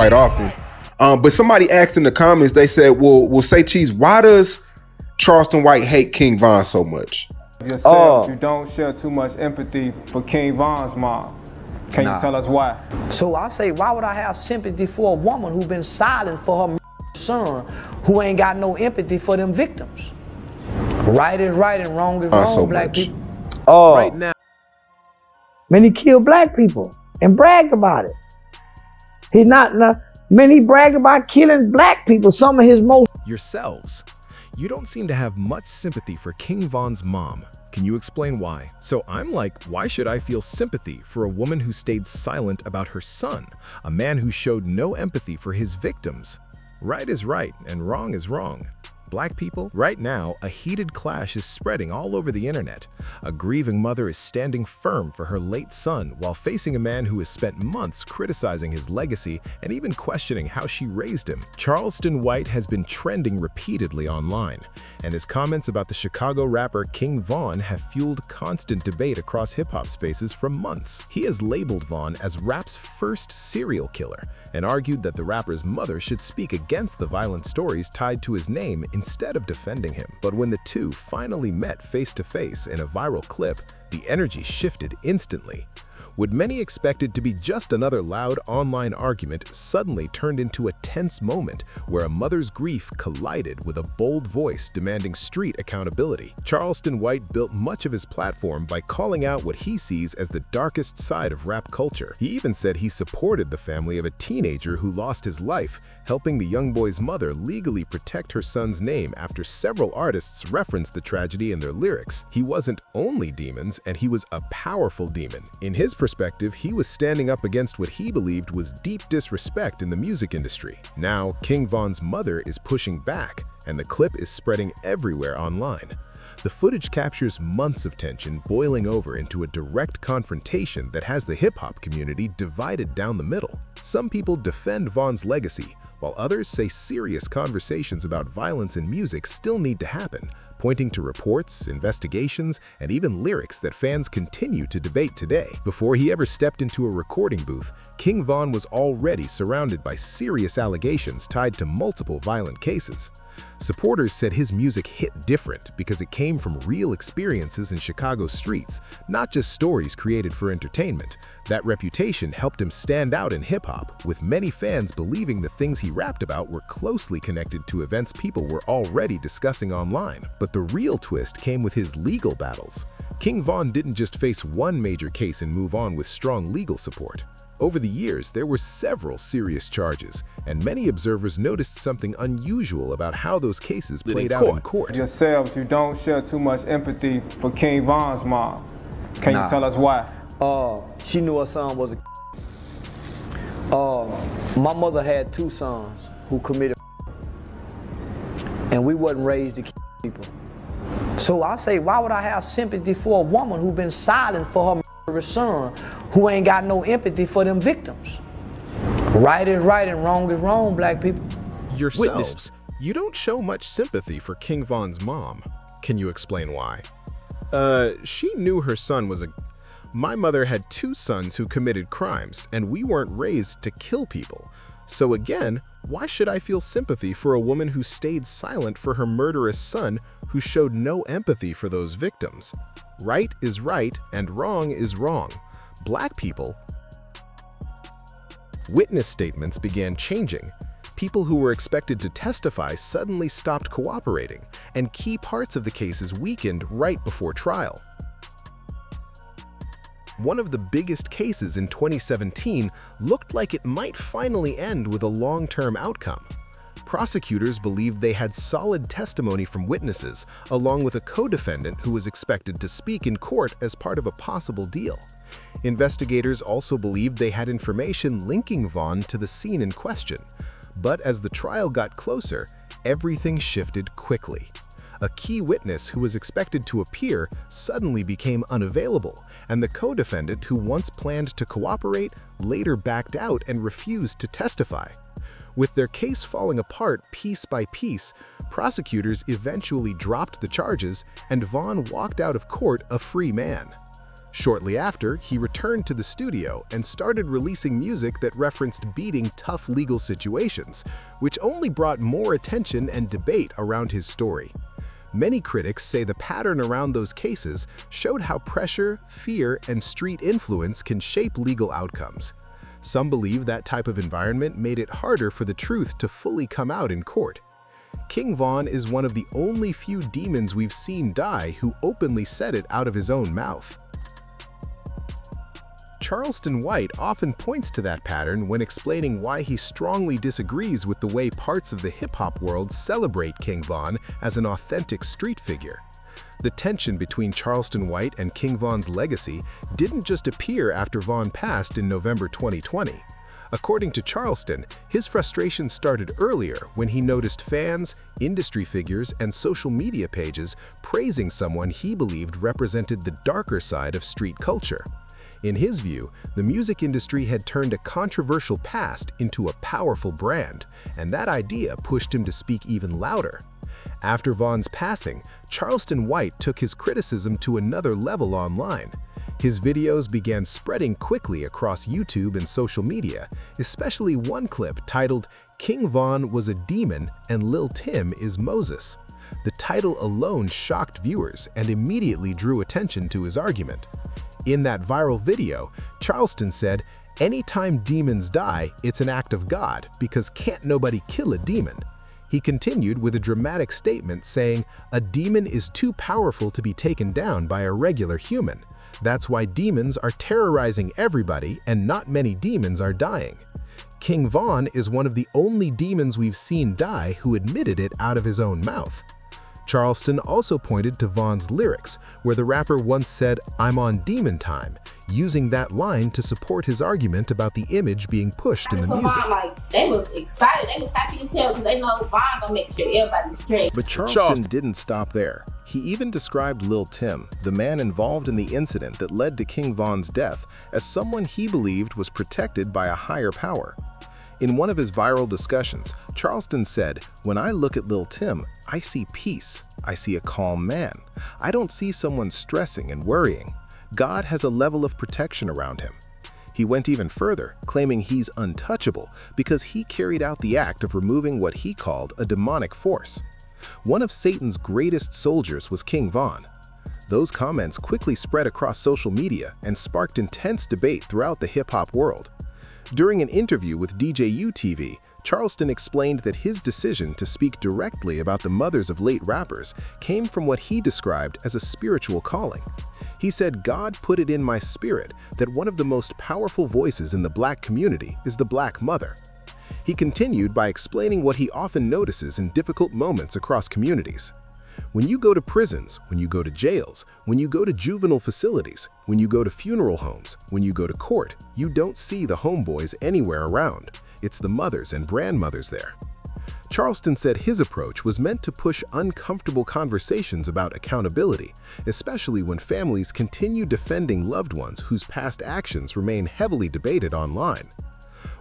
quite often. But somebody asked in the comments, they said, well, say Cheese, why does Charleston White hate King Von so much? Yourselves, you don't share too much empathy for King Von's mom. Can you tell us why? So I say, why would I have sympathy for a woman who's been silent for her son, who ain't got no empathy for them victims? Right is right and wrong is wrong, so black much. people. Right now. Man, he killed black people and bragged about it. He he bragged about killing black people, some of his most. Yourselves. You don't seem to have much sympathy for King Von's mom. Can you explain why? So I'm like, why should I feel sympathy for a woman who stayed silent about her son, a man who showed no empathy for his victims? Right is right and wrong is wrong. Black people, right now, a heated clash is spreading all over the internet. A grieving mother is standing firm for her late son while facing a man who has spent months criticizing his legacy and even questioning how she raised him. Charleston White has been trending repeatedly online, and his comments about the Chicago rapper King Von have fueled constant debate across hip-hop spaces for months. He has labeled Von as rap's first serial killer and argued that the rapper's mother should speak against the violent stories tied to his name instead of defending him. But when the two finally met face-to-face in a viral clip, the energy shifted instantly. What many expected to be just another loud online argument suddenly turned into a tense moment where a mother's grief collided with a bold voice demanding street accountability. Charleston White built much of his platform by calling out what he sees as the darkest side of rap culture. He even said he supported the family of a teenager who lost his life, helping the young boy's mother legally protect her son's name after several artists referenced the tragedy in their lyrics. He wasn't only demons, and he was a powerful demon. In his perspective, he was standing up against what he believed was deep disrespect in the music industry. Now, King Von's mother is pushing back, and the clip is spreading everywhere online. The footage captures months of tension boiling over into a direct confrontation that has the hip-hop community divided down the middle. Some people defend Von's legacy, while others say serious conversations about violence in music still need to happen, pointing to reports, investigations, and even lyrics that fans continue to debate today. Before he ever stepped into a recording booth, King Von was already surrounded by serious allegations tied to multiple violent cases. Supporters said his music hit different because it came from real experiences in Chicago streets, not just stories created for entertainment. That reputation helped him stand out in hip-hop, with many fans believing the things he rapped about were closely connected to events people were already discussing online. But the real twist came with his legal battles. King Von didn't just face one major case and move on with strong legal support. Over the years, there were several serious charges, and many observers noticed something unusual about how those cases played out in court. Yourselves, you don't share too much empathy for King Von's mom. Can you tell us why? She knew her son was a. My mother had two sons who committed, and we wasn't raised to kill people. So I say, why would I have sympathy for a woman who's been silent for her son, who ain't got no empathy for them victims? Right is right and wrong is wrong, black people. Yourselves, you don't show much sympathy for King Von's mom. Can you explain why? She knew her son was a... My mother had two sons who committed crimes, and we weren't raised to kill people. So again, why should I feel sympathy for a woman who stayed silent for her murderous son, who showed no empathy for those victims? Right is right and wrong is wrong. Black people. Witness statements began changing. People who were expected to testify suddenly stopped cooperating, and key parts of the cases weakened right before trial. One of the biggest cases in 2017 looked like it might finally end with a long-term outcome. Prosecutors believed they had solid testimony from witnesses, along with a co-defendant who was expected to speak in court as part of a possible deal. Investigators also believed they had information linking Von to the scene in question. But as the trial got closer, everything shifted quickly. A key witness who was expected to appear suddenly became unavailable, and the co-defendant who once planned to cooperate later backed out and refused to testify. With their case falling apart piece by piece, prosecutors eventually dropped the charges, and Von walked out of court a free man. Shortly after, he returned to the studio and started releasing music that referenced beating tough legal situations, which only brought more attention and debate around his story. Many critics say the pattern around those cases showed how pressure, fear, and street influence can shape legal outcomes. Some believe that type of environment made it harder for the truth to fully come out in court. King Von is one of the only few demons we've seen die who openly said it out of his own mouth. Charleston White often points to that pattern when explaining why he strongly disagrees with the way parts of the hip-hop world celebrate King Von as an authentic street figure. The tension between Charleston White and King Von's legacy didn't just appear after Von passed in November 2020. According to Charleston, his frustration started earlier when he noticed fans, industry figures, and social media pages praising someone he believed represented the darker side of street culture. In his view, the music industry had turned a controversial past into a powerful brand, and that idea pushed him to speak even louder. After Von's passing, Charleston White took his criticism to another level online. His videos began spreading quickly across YouTube and social media, especially one clip titled "King Von was a Demon and Lil Tim is Moses." The title alone shocked viewers and immediately drew attention to his argument. In that viral video, Charleston said, "Anytime demons die, it's an act of God because can't nobody kill a demon." He continued with a dramatic statement saying, "A demon is too powerful to be taken down by a regular human. That's why demons are terrorizing everybody and not many demons are dying." King Von is one of the only demons we've seen die who admitted it out of his own mouth. Charleston also pointed to Von's lyrics, where the rapper once said, "I'm on demon time," using that line to support his argument about the image being pushed in the music. They was excited, they was happy as hell because they know Von gonna make sure everybody's straight. But Charleston didn't stop there. He even described Lil Tim, the man involved in the incident that led to King Von's death, as someone he believed was protected by a higher power. In one of his viral discussions, Charleston said, "When I look at Lil Tim, I see peace. I see a calm man. I don't see someone stressing and worrying. God has a level of protection around him." He went even further, claiming he's untouchable because he carried out the act of removing what he called a demonic force. One of Satan's greatest soldiers was King Von. Those comments quickly spread across social media and sparked intense debate throughout the hip-hop world. During an interview with DJU TV, Charleston explained that his decision to speak directly about the mothers of late rappers came from what he described as a spiritual calling. He said, "God put it in my spirit that one of the most powerful voices in the Black community is the Black mother." He continued by explaining what he often notices in difficult moments across communities. When you go to prisons, when you go to jails, when you go to juvenile facilities, when you go to funeral homes, when you go to court, you don't see the homeboys anywhere around. It's the mothers and grandmothers there. Charleston said his approach was meant to push uncomfortable conversations about accountability, especially when families continue defending loved ones whose past actions remain heavily debated online.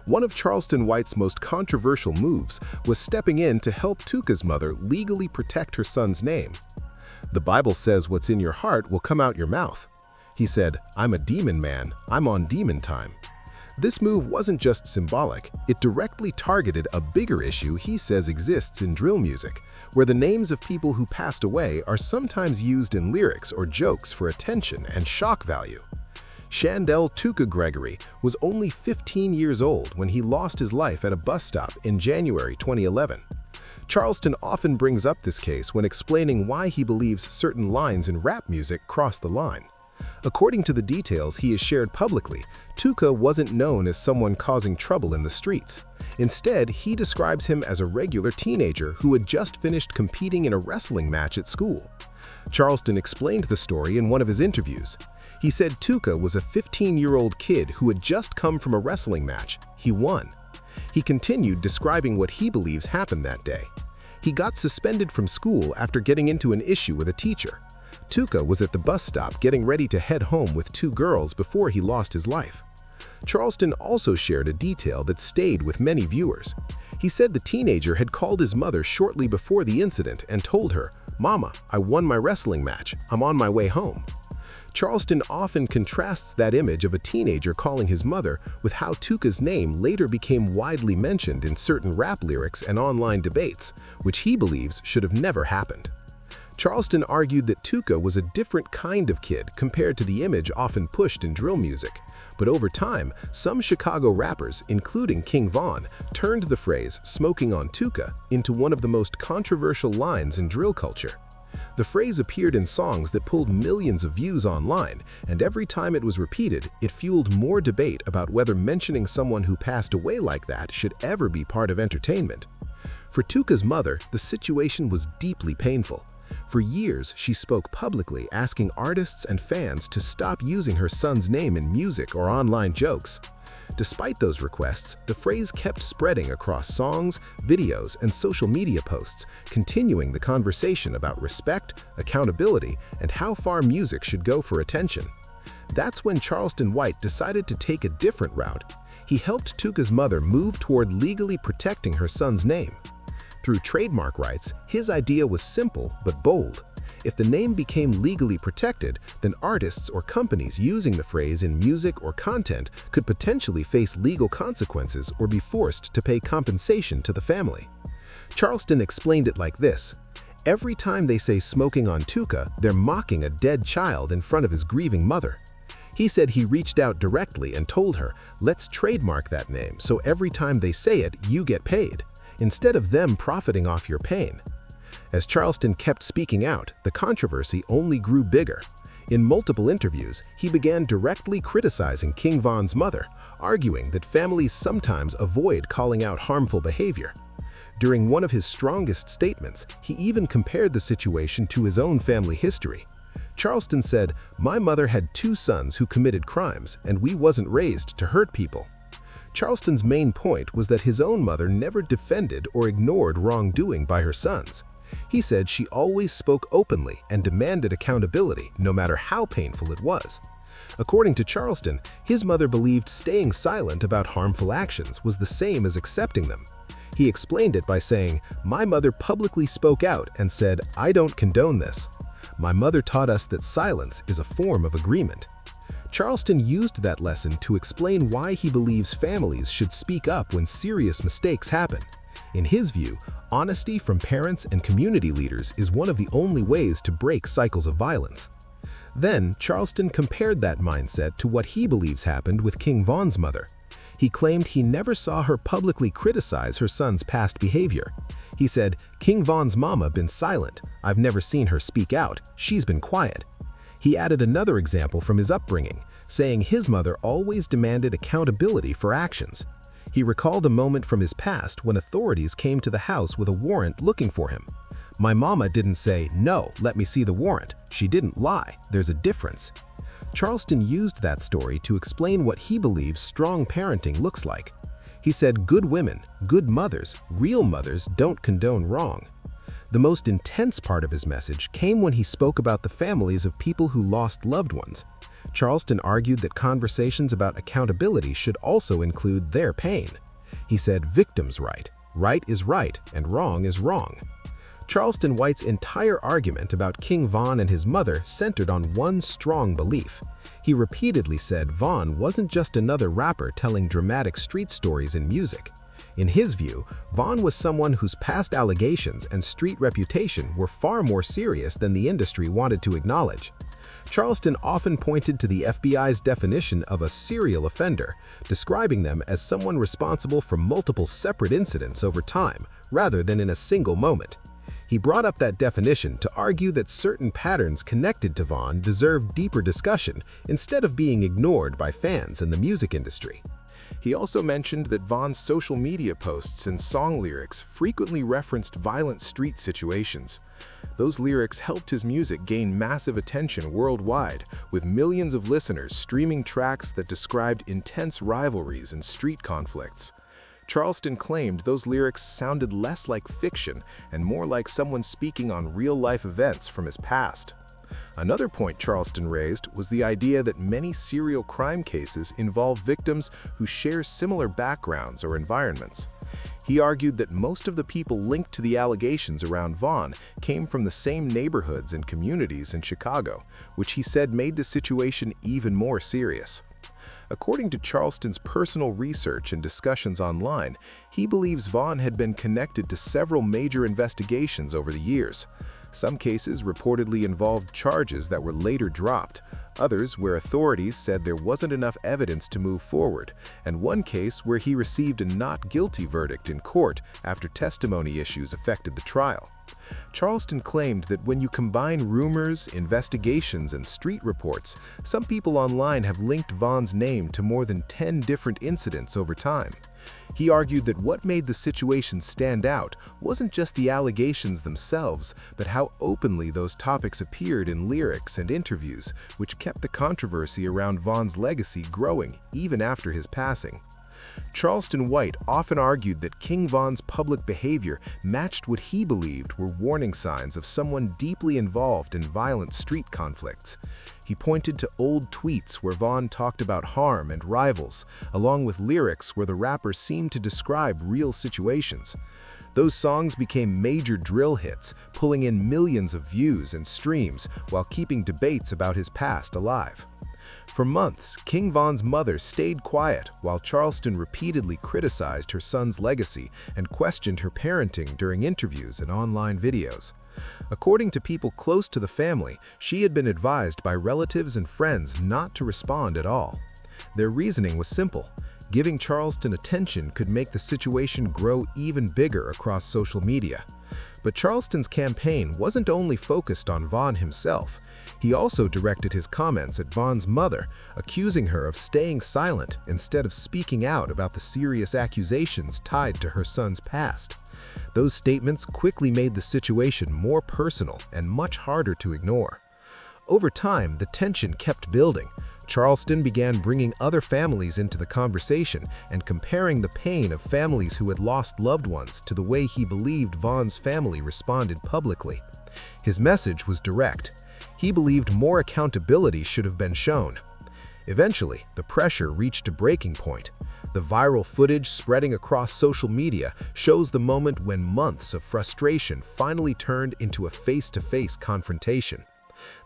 One of Charleston White's most controversial moves was stepping in to help Tuka's mother legally protect her son's name. "The Bible says what's in your heart will come out your mouth." He said, "I'm a demon man, I'm on demon time." This move wasn't just symbolic, it directly targeted a bigger issue he says exists in drill music, where the names of people who passed away are sometimes used in lyrics or jokes for attention and shock value. Shandell Tuka Gregory was only 15 years old when he lost his life at a bus stop in January 2011. Charleston often brings up this case when explaining why he believes certain lines in rap music cross the line. According to the details he has shared publicly, Tuka wasn't known as someone causing trouble in the streets. Instead, he describes him as a regular teenager who had just finished competing in a wrestling match at school. Charleston explained the story in one of his interviews. He said Tuka was a 15-year-old kid who had just come from a wrestling match. He won. He continued describing what he believes happened that day. He got suspended from school after getting into an issue with a teacher. Tuka was at the bus stop getting ready to head home with two girls before he lost his life. Charleston also shared a detail that stayed with many viewers. He said the teenager had called his mother shortly before the incident and told her, "Mama, I won my wrestling match. I'm on my way home." Charleston often contrasts that image of a teenager calling his mother with how Tuka's name later became widely mentioned in certain rap lyrics and online debates, which he believes should have never happened. Charleston argued that Tuka was a different kind of kid compared to the image often pushed in drill music, but over time, some Chicago rappers, including King Von, turned the phrase "smoking on Tuka" into one of the most controversial lines in drill culture. The phrase appeared in songs that pulled millions of views online, and every time it was repeated, it fueled more debate about whether mentioning someone who passed away like that should ever be part of entertainment. For Tuka's mother, the situation was deeply painful. For years, she spoke publicly asking artists and fans to stop using her son's name in music or online jokes. Despite those requests, the phrase kept spreading across songs, videos, and social media posts, continuing the conversation about respect, accountability, and how far music should go for attention. That's when Charleston White decided to take a different route. He helped Tuka's mother move toward legally protecting her son's name. Through trademark rights, his idea was simple but bold. If the name became legally protected, then artists or companies using the phrase in music or content could potentially face legal consequences or be forced to pay compensation to the family. Charleston explained it like this: every time they say "smoking on Tuka," they're mocking a dead child in front of his grieving mother. He said he reached out directly and told her, "Let's trademark that name so every time they say it, you get paid, instead of them profiting off your pain." As Charleston kept speaking out, the controversy only grew bigger. In multiple interviews, he began directly criticizing King Von's mother, arguing that families sometimes avoid calling out harmful behavior. During one of his strongest statements, he even compared the situation to his own family history. Charleston said, "My mother had 2 sons who committed crimes, and we wasn't raised to hurt people." Charleston's main point was that his own mother never defended or ignored wrongdoing by her sons. He said she always spoke openly and demanded accountability, no matter how painful it was. According to Charleston, his mother believed staying silent about harmful actions was the same as accepting them. He explained it by saying, "My mother publicly spoke out and said, 'I don't condone this.' My mother taught us that silence is a form of agreement." Charleston used that lesson to explain why he believes families should speak up when serious mistakes happen. In his view, honesty from parents and community leaders is one of the only ways to break cycles of violence. Then, Charleston compared that mindset to what he believes happened with King Von's mother. He claimed he never saw her publicly criticize her son's past behavior. He said, "King Von's mama been silent. I've never seen her speak out. She's been quiet." He added another example from his upbringing, saying his mother always demanded accountability for actions. He recalled a moment from his past when authorities came to the house with a warrant looking for him. "My mama didn't say, 'No, let me see the warrant.' She didn't lie. There's a difference." Charleston used that story to explain what he believes strong parenting looks like. He said, "Good women, good mothers, real mothers don't condone wrong." The most intense part of his message came when he spoke about the families of people who lost loved ones. Charleston argued that conversations about accountability should also include their pain. He said, "Victims' right. Right is right, and wrong is wrong." Charleston White's entire argument about King Von and his mother centered on one strong belief. He repeatedly said Von wasn't just another rapper telling dramatic street stories in music. In his view, Von was someone whose past allegations and street reputation were far more serious than the industry wanted to acknowledge. Charleston often pointed to the FBI's definition of a serial offender, describing them as someone responsible for multiple separate incidents over time, rather than in a single moment. He brought up that definition to argue that certain patterns connected to Von deserved deeper discussion instead of being ignored by fans in the music industry. He also mentioned that Von's social media posts and song lyrics frequently referenced violent street situations. Those lyrics helped his music gain massive attention worldwide, with millions of listeners streaming tracks that described intense rivalries and street conflicts. Charleston claimed those lyrics sounded less like fiction and more like someone speaking on real-life events from his past. Another point Charleston raised was the idea that many serial crime cases involve victims who share similar backgrounds or environments. He argued that most of the people linked to the allegations around Vaughn came from the same neighborhoods and communities in Chicago, which he said made the situation even more serious. According to Charleston's personal research and discussions online, he believes Vaughn had been connected to several major investigations over the years. Some cases reportedly involved charges that were later dropped, others where authorities said there wasn't enough evidence to move forward, and one case where he received a not guilty verdict in court after testimony issues affected the trial. Charleston claimed that when you combine rumors, investigations, and street reports, some people online have linked Vaughn's name to more than 10 different incidents over time. He argued that what made the situation stand out wasn't just the allegations themselves, but how openly those topics appeared in lyrics and interviews, which kept the controversy around Vaughn's legacy growing even after his passing. Charleston White often argued that King Von's public behavior matched what he believed were warning signs of someone deeply involved in violent street conflicts. He pointed to old tweets where Vaughn talked about harm and rivals, along with lyrics where the rapper seemed to describe real situations. Those songs became major drill hits, pulling in millions of views and streams while keeping debates about his past alive. For months, King Von's mother stayed quiet while Charleston repeatedly criticized her son's legacy and questioned her parenting during interviews and online videos. According to people close to the family, she had been advised by relatives and friends not to respond at all. Their reasoning was simple: giving Charleston attention could make the situation grow even bigger across social media. But Charleston's campaign wasn't only focused on Vaughn himself. He also directed his comments at Vaughn's mother, accusing her of staying silent instead of speaking out about the serious accusations tied to her son's past. Those statements quickly made the situation more personal and much harder to ignore. Over time, the tension kept building. Charleston began bringing other families into the conversation and comparing the pain of families who had lost loved ones to the way he believed Vaughn's family responded publicly. His message was direct. He believed more accountability should have been shown. Eventually, the pressure reached a breaking point. The viral footage spreading across social media shows the moment when months of frustration finally turned into a face-to-face confrontation.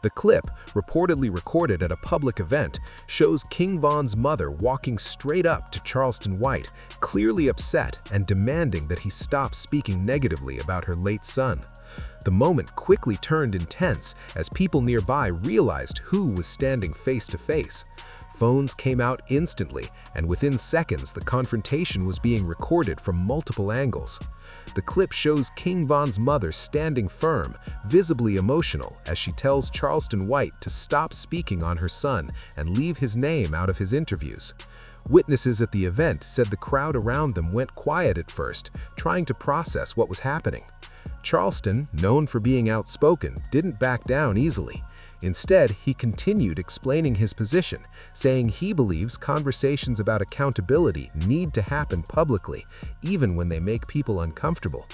The clip, reportedly recorded at a public event, shows King Von's mother walking straight up to Charleston White, clearly upset and demanding that he stop speaking negatively about her late son. The moment quickly turned intense as people nearby realized who was standing face to face. Phones came out instantly, and within seconds the confrontation was being recorded from multiple angles. The clip shows King Von's mother standing firm, visibly emotional, as she tells Charleston White to stop speaking on her son and leave his name out of his interviews. Witnesses at the event said the crowd around them went quiet at first, trying to process what was happening. Charleston, known for being outspoken, didn't back down easily. Instead, he continued explaining his position, saying he believes conversations about accountability need to happen publicly, even when they make people uncomfortable.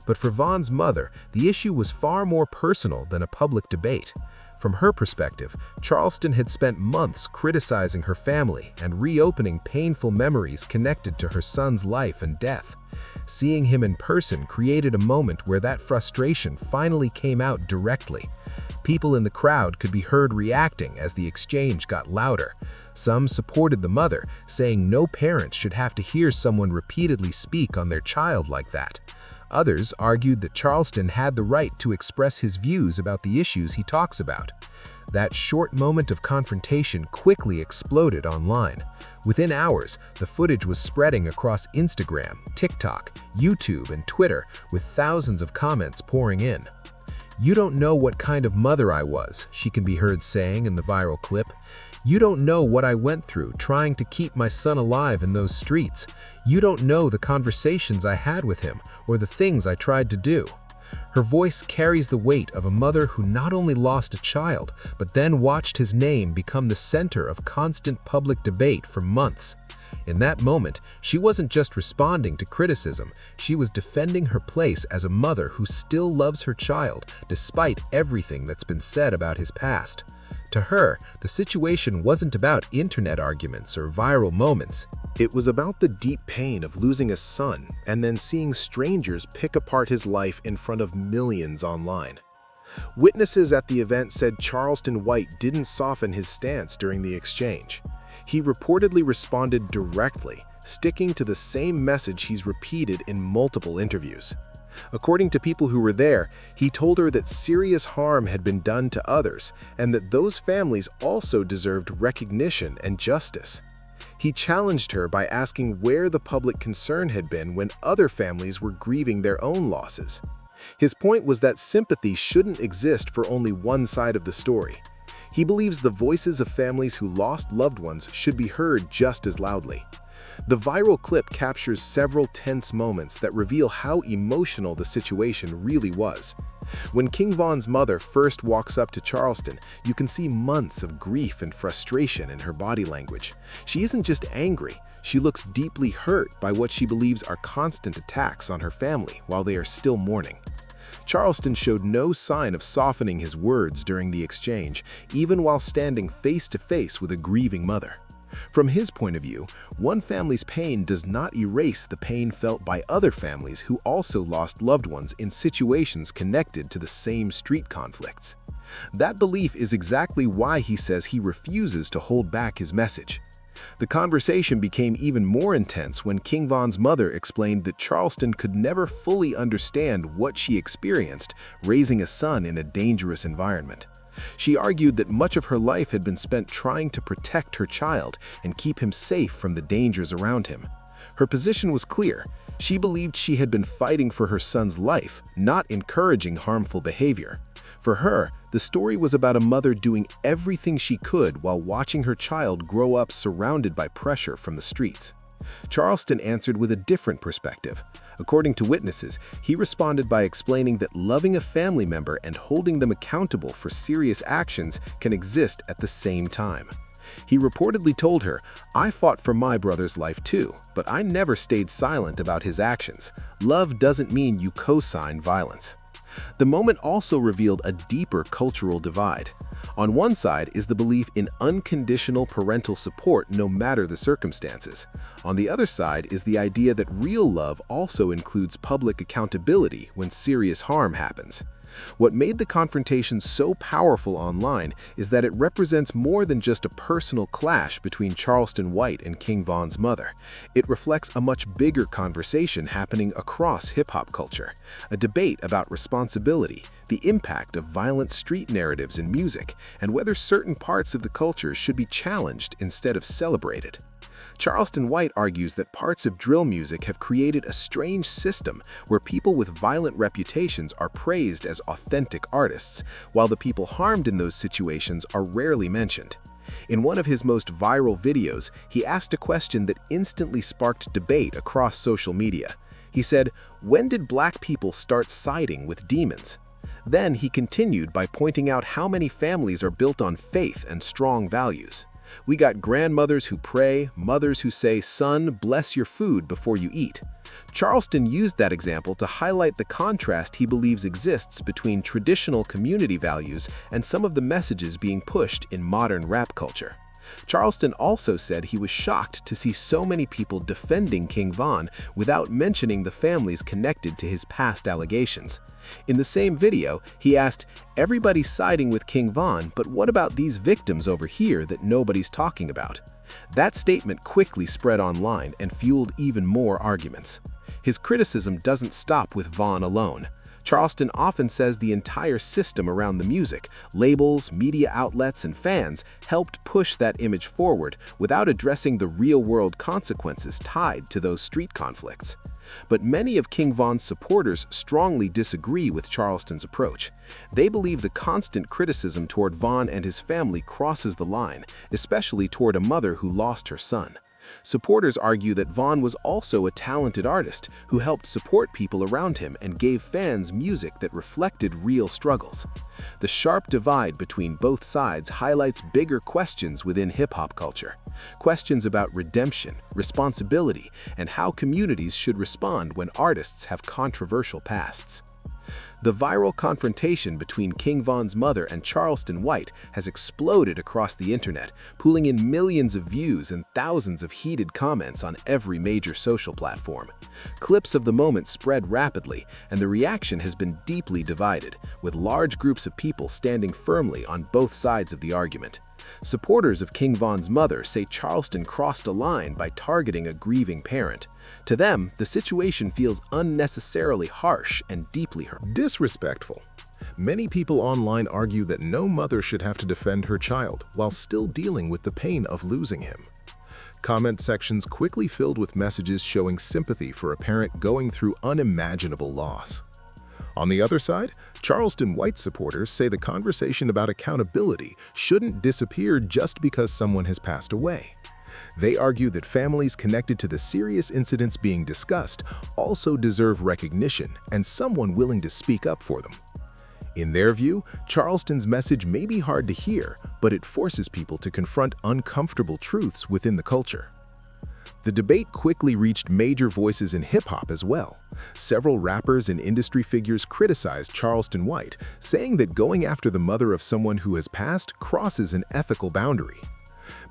But for Von's mother, the issue was far more personal than a public debate. From her perspective, Charleston had spent months criticizing her family and reopening painful memories connected to her son's life and death. Seeing him in person created a moment where that frustration finally came out directly. People in the crowd could be heard reacting as the exchange got louder. Some supported the mother, saying no parent should have to hear someone repeatedly speak on their child like that. Others argued that Charleston had the right to express his views about the issues he talks about. That short moment of confrontation quickly exploded online. Within hours, the footage was spreading across Instagram, TikTok, YouTube, and Twitter, with thousands of comments pouring in. "You don't know what kind of mother I was," she can be heard saying in the viral clip. "You don't know what I went through trying to keep my son alive in those streets. You don't know the conversations I had with him or the things I tried to do." Her voice carries the weight of a mother who not only lost a child, but then watched his name become the center of constant public debate for months. In that moment, she wasn't just responding to criticism, she was defending her place as a mother who still loves her child despite everything that's been said about his past. To her, the situation wasn't about internet arguments or viral moments. It was about the deep pain of losing a son and then seeing strangers pick apart his life in front of millions online. Witnesses at the event said Charleston White didn't soften his stance during the exchange. He reportedly responded directly, sticking to the same message he's repeated in multiple interviews. According to people who were there, he told her that serious harm had been done to others and that those families also deserved recognition and justice. He challenged her by asking where the public concern had been when other families were grieving their own losses. His point was that sympathy shouldn't exist for only one side of the story. He believes the voices of families who lost loved ones should be heard just as loudly. The viral clip captures several tense moments that reveal how emotional the situation really was. When King Von's mother first walks up to Charleston, you can see months of grief and frustration in her body language. She isn't just angry, she looks deeply hurt by what she believes are constant attacks on her family while they are still mourning. Charleston showed no sign of softening his words during the exchange, even while standing face to face with a grieving mother. From his point of view, one family's pain does not erase the pain felt by other families who also lost loved ones in situations connected to the same street conflicts. That belief is exactly why he says he refuses to hold back his message. The conversation became even more intense when King Von's mother explained that Charleston could never fully understand what she experienced raising a son in a dangerous environment. She argued that much of her life had been spent trying to protect her child and keep him safe from the dangers around him. Her position was clear. She believed she had been fighting for her son's life, not encouraging harmful behavior. For her, the story was about a mother doing everything she could while watching her child grow up surrounded by pressure from the streets. Charleston answered with a different perspective. According to witnesses, he responded by explaining that loving a family member and holding them accountable for serious actions can exist at the same time. He reportedly told her, "I fought for my brother's life too, but I never stayed silent about his actions. Love doesn't mean you co-sign violence." The moment also revealed a deeper cultural divide. On one side is the belief in unconditional parental support no matter the circumstances. On the other side is the idea that real love also includes public accountability when serious harm happens. What made the confrontation so powerful online is that it represents more than just a personal clash between Charleston White and King Von's mother. It reflects a much bigger conversation happening across hip-hop culture, a debate about responsibility, the impact of violent street narratives in music, and whether certain parts of the culture should be challenged instead of celebrated. Charleston White argues that parts of drill music have created a strange system where people with violent reputations are praised as authentic artists, while the people harmed in those situations are rarely mentioned. In one of his most viral videos, he asked a question that instantly sparked debate across social media. He said, "When did black people start siding with demons?" Then he continued by pointing out how many families are built on faith and strong values. We got grandmothers who pray, mothers who say, "Son, bless your food before you eat." Charleston used that example to highlight the contrast he believes exists between traditional community values and some of the messages being pushed in modern rap culture. Charleston also said he was shocked to see so many people defending King Von without mentioning the families connected to his past allegations. In the same video, he asked, "Everybody's siding with King Von, but what about these victims over here that nobody's talking about?" That statement quickly spread online and fueled even more arguments. His criticism doesn't stop with Von alone. Charleston often says the entire system around the music, labels, media outlets, and fans helped push that image forward without addressing the real-world consequences tied to those street conflicts. But many of King Von's supporters strongly disagree with Charleston's approach. They believe the constant criticism toward Von and his family crosses the line, especially toward a mother who lost her son. Supporters argue that Von was also a talented artist who helped support people around him and gave fans music that reflected real struggles. The sharp divide between both sides highlights bigger questions within hip-hop culture. Questions about redemption, responsibility, and how communities should respond when artists have controversial pasts. The viral confrontation between King Von's mother and Charleston White has exploded across the internet, pulling in millions of views and thousands of heated comments on every major social platform. Clips of the moment spread rapidly, and the reaction has been deeply divided, with large groups of people standing firmly on both sides of the argument. Supporters of King Von's mother say Charleston crossed a line by targeting a grieving parent. To them, the situation feels unnecessarily harsh and deeply hurtful. Disrespectful. Many people online argue that no mother should have to defend her child while still dealing with the pain of losing him. Comment sections quickly filled with messages showing sympathy for a parent going through unimaginable loss. On the other side, Charleston White supporters say the conversation about accountability shouldn't disappear just because someone has passed away. They argue that families connected to the serious incidents being discussed also deserve recognition and someone willing to speak up for them. In their view, Charleston's message may be hard to hear, but it forces people to confront uncomfortable truths within the culture. The debate quickly reached major voices in hip-hop as well. Several rappers and industry figures criticized Charleston White, saying that going after the mother of someone who has passed crosses an ethical boundary.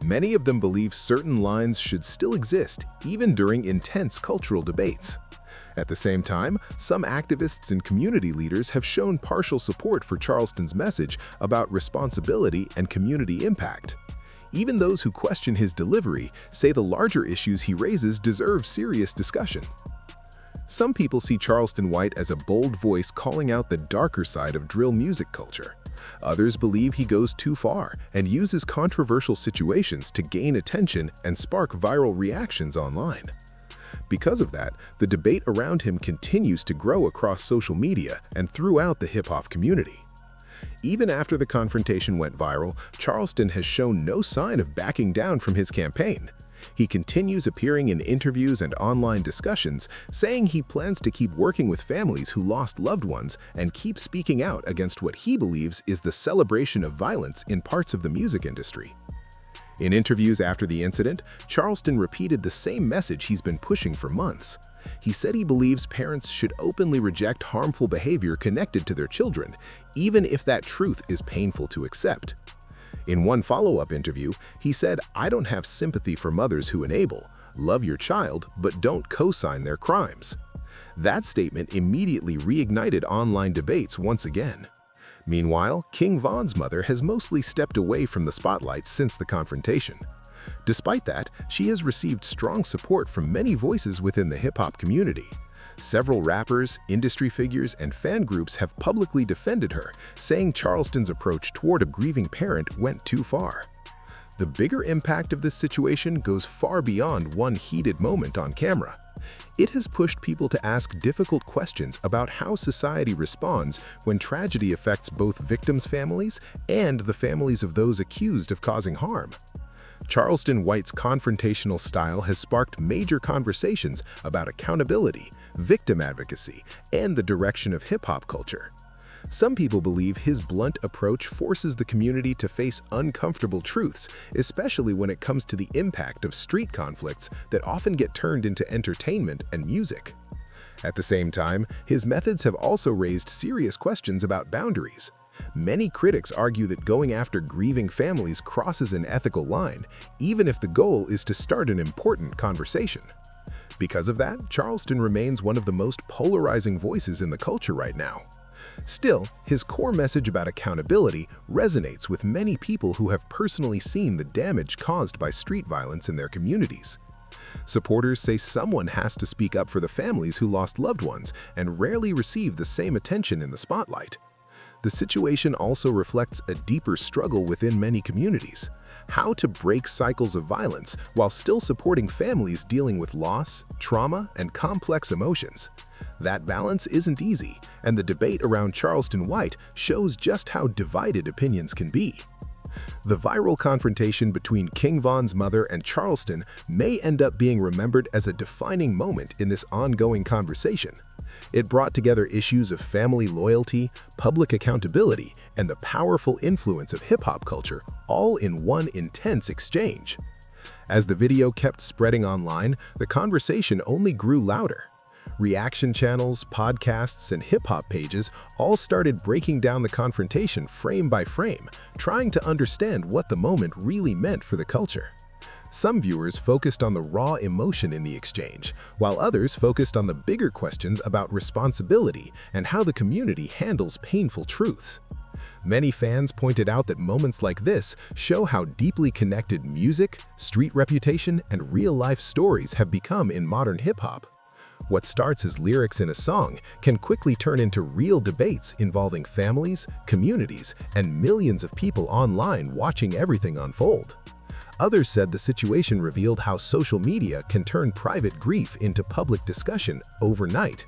Many of them believe certain lines should still exist, even during intense cultural debates. At the same time, some activists and community leaders have shown partial support for Charleston's message about responsibility and community impact. Even those who question his delivery say the larger issues he raises deserve serious discussion. Some people see Charleston White as a bold voice calling out the darker side of drill music culture. Others believe he goes too far and uses controversial situations to gain attention and spark viral reactions online. Because of that, the debate around him continues to grow across social media and throughout the hip-hop community. Even after the confrontation went viral, Charleston has shown no sign of backing down from his campaign. He continues appearing in interviews and online discussions, saying he plans to keep working with families who lost loved ones and keep speaking out against what he believes is the celebration of violence in parts of the music industry. In interviews after the incident, Charleston repeated the same message he's been pushing for months. He said he believes parents should openly reject harmful behavior connected to their children, even if that truth is painful to accept. In one follow-up interview, he said, "I don't have sympathy for mothers who enable, love your child, but don't co-sign their crimes." That statement immediately reignited online debates once again. Meanwhile, King Von's mother has mostly stepped away from the spotlight since the confrontation. Despite that, she has received strong support from many voices within the hip-hop community. Several rappers, industry figures, and fan groups have publicly defended her, saying Charleston's approach toward a grieving parent went too far. The bigger impact of this situation goes far beyond one heated moment on camera. It has pushed people to ask difficult questions about how society responds when tragedy affects both victims' families and the families of those accused of causing harm. Charleston White's confrontational style has sparked major conversations about accountability, victim advocacy, and the direction of hip-hop culture. Some people believe his blunt approach forces the community to face uncomfortable truths, especially when it comes to the impact of street conflicts that often get turned into entertainment and music. At the same time, his methods have also raised serious questions about boundaries. Many critics argue that going after grieving families crosses an ethical line, even if the goal is to start an important conversation. Because of that, Charleston remains one of the most polarizing voices in the culture right now. Still, his core message about accountability resonates with many people who have personally seen the damage caused by street violence in their communities. Supporters say someone has to speak up for the families who lost loved ones and rarely receive the same attention in the spotlight. The situation also reflects a deeper struggle within many communities: how to break cycles of violence while still supporting families dealing with loss, trauma, and complex emotions. That balance isn't easy, and the debate around Charleston White shows just how divided opinions can be. The viral confrontation between King Von's mother and Charleston may end up being remembered as a defining moment in this ongoing conversation. It brought together issues of family loyalty, public accountability, and the powerful influence of hip-hop culture, all in one intense exchange. As the video kept spreading online, the conversation only grew louder. Reaction channels, podcasts, and hip-hop pages all started breaking down the confrontation frame by frame, trying to understand what the moment really meant for the culture. Some viewers focused on the raw emotion in the exchange, while others focused on the bigger questions about responsibility and how the community handles painful truths. Many fans pointed out that moments like this show how deeply connected music, street reputation, and real-life stories have become in modern hip-hop. What starts as lyrics in a song can quickly turn into real debates involving families, communities, and millions of people online watching everything unfold. Others said the situation revealed how social media can turn private grief into public discussion overnight.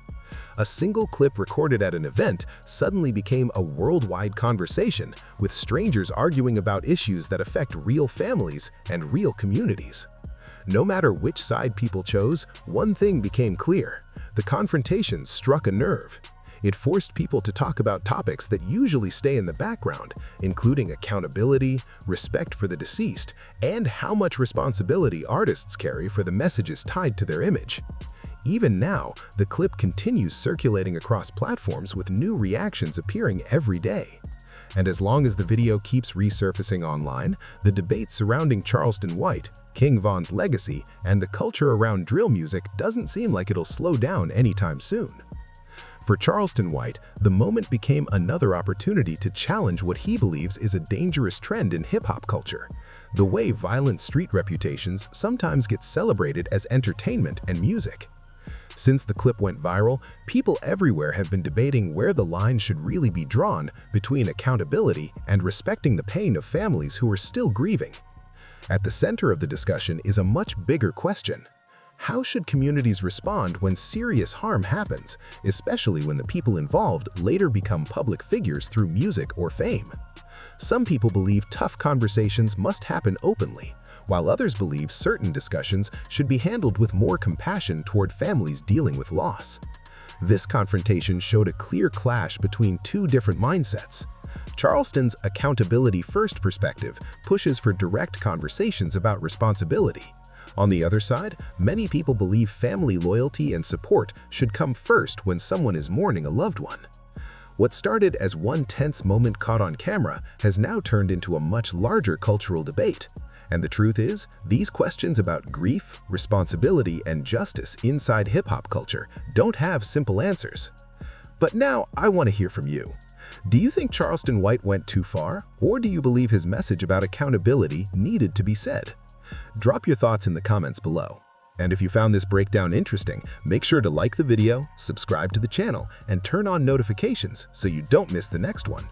A single clip recorded at an event suddenly became a worldwide conversation, with strangers arguing about issues that affect real families and real communities. No matter which side people chose, one thing became clear: the confrontation struck a nerve. It forced people to talk about topics that usually stay in the background, including accountability, respect for the deceased, and how much responsibility artists carry for the messages tied to their image. Even now, the clip continues circulating across platforms with new reactions appearing every day. And as long as the video keeps resurfacing online, the debate surrounding Charleston White, King Von's legacy, and the culture around drill music doesn't seem like it'll slow down anytime soon. For Charleston White, the moment became another opportunity to challenge what he believes is a dangerous trend in hip-hop culture: the way violent street reputations sometimes get celebrated as entertainment and music. Since the clip went viral, people everywhere have been debating where the line should really be drawn between accountability and respecting the pain of families who are still grieving. At the center of the discussion is a much bigger question: how should communities respond when serious harm happens, especially when the people involved later become public figures through music or fame? Some people believe tough conversations must happen openly, while others believe certain discussions should be handled with more compassion toward families dealing with loss. This confrontation showed a clear clash between two different mindsets. Charleston's accountability-first perspective pushes for direct conversations about responsibility. On the other side, many people believe family loyalty and support should come first when someone is mourning a loved one. What started as one tense moment caught on camera has now turned into a much larger cultural debate. And the truth is, these questions about grief, responsibility, and justice inside hip-hop culture don't have simple answers. But now I want to hear from you. Do you think Charleston White went too far, or do you believe his message about accountability needed to be said? Drop your thoughts in the comments below. And if you found this breakdown interesting, make sure to like the video, subscribe to the channel, and turn on notifications so you don't miss the next one.